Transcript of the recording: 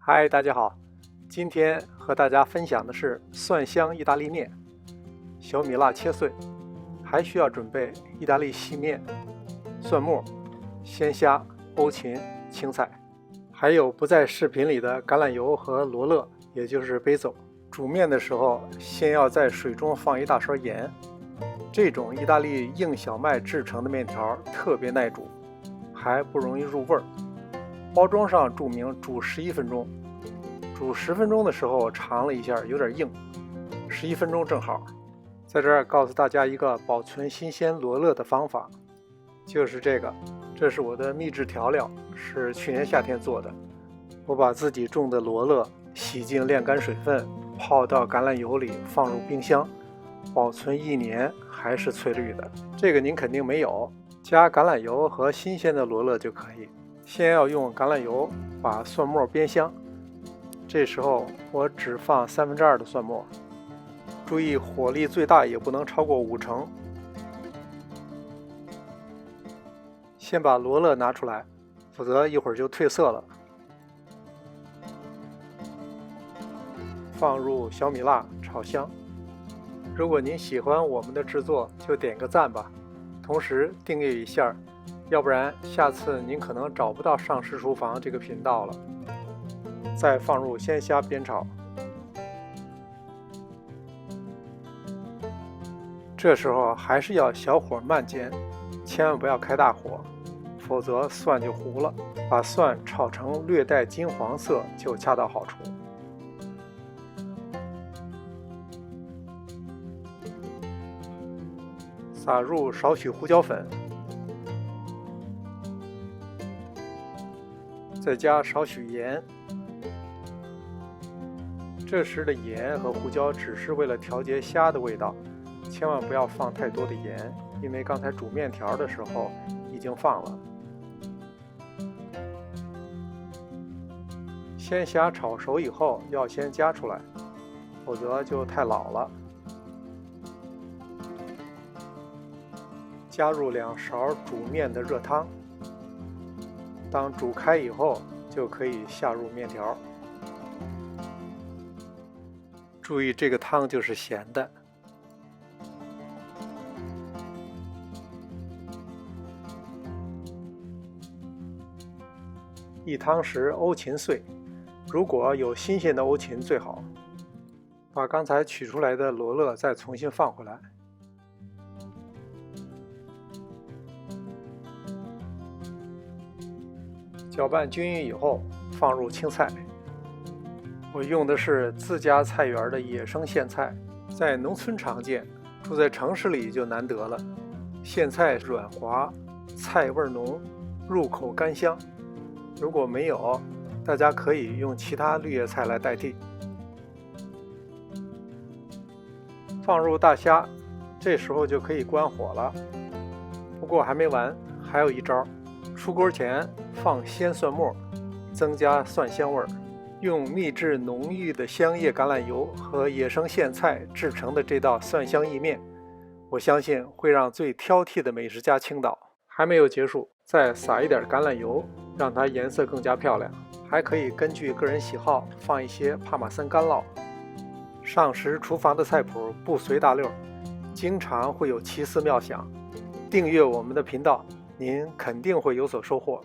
嗨，大家好，今天和大家分享的是蒜香意大利面。小米辣切碎，还需要准备意大利细面、蒜末、鲜虾、欧芹、青菜，还有不在视频里的橄榄油和罗勒，也就是贝走。煮面的时候，先要在水中放一大勺盐。这种意大利硬小麦制成的面条特别耐煮，还不容易入味儿。包装上注明煮11分钟，煮10分钟的时候尝了一下，有点硬，11分钟正好。在这儿告诉大家一个保存新鲜罗勒的方法，就是这个，这是我的秘制调料，是去年夏天做的。我把自己种的罗勒洗净晾干水分，泡到橄榄油里，放入冰箱，保存1年还是翠绿的。这个您肯定没有，加橄榄油和新鲜的罗勒就可以。先要用橄榄油把蒜末煸香，这时候我只放2/3的蒜末，注意火力最大也不能超过5成。先把罗勒拿出来，否则一会儿就褪色了。放入小米辣炒香。如果您喜欢我们的制作，就点个赞吧，同时订阅一下，要不然下次您可能找不到上市厨房这个频道了。再放入鲜虾煸炒，这时候还是要小火慢煎，千万不要开大火，否则蒜就糊了。把蒜炒成略带金黄色就恰到好处。撒入少许胡椒粉，再加少许盐。这时的盐和胡椒只是为了调节虾的味道，千万不要放太多的盐，因为刚才煮面条的时候已经放了。鲜虾炒熟以后要先夹出来，否则就太老了。加入2勺煮面的热汤，当煮开以后就可以下入面条。注意这个汤就是咸的。1汤匙欧芹碎，如果有新鲜的欧芹最好。把刚才取出来的罗勒再重新放回来。搅拌均匀以后，放入青菜。我用的是自家菜园的野生苋菜，在农村常见，住在城市里就难得了。苋菜软滑，菜味浓，入口甘香。如果没有，大家可以用其他绿叶菜来代替。放入大虾，这时候就可以关火了。不过还没完，还有一招。出锅前放鲜蒜末，增加蒜香味儿。用秘制浓郁的香叶橄榄油和野生苋菜制成的这道蒜香意面，我相信会让最挑剔的美食家倾倒。还没有结束，再撒一点橄榄油，让它颜色更加漂亮。还可以根据个人喜好放一些帕玛森干酪。上食厨房的菜谱不随大溜，经常会有奇思妙想。订阅我们的频道，您肯定会有所收获。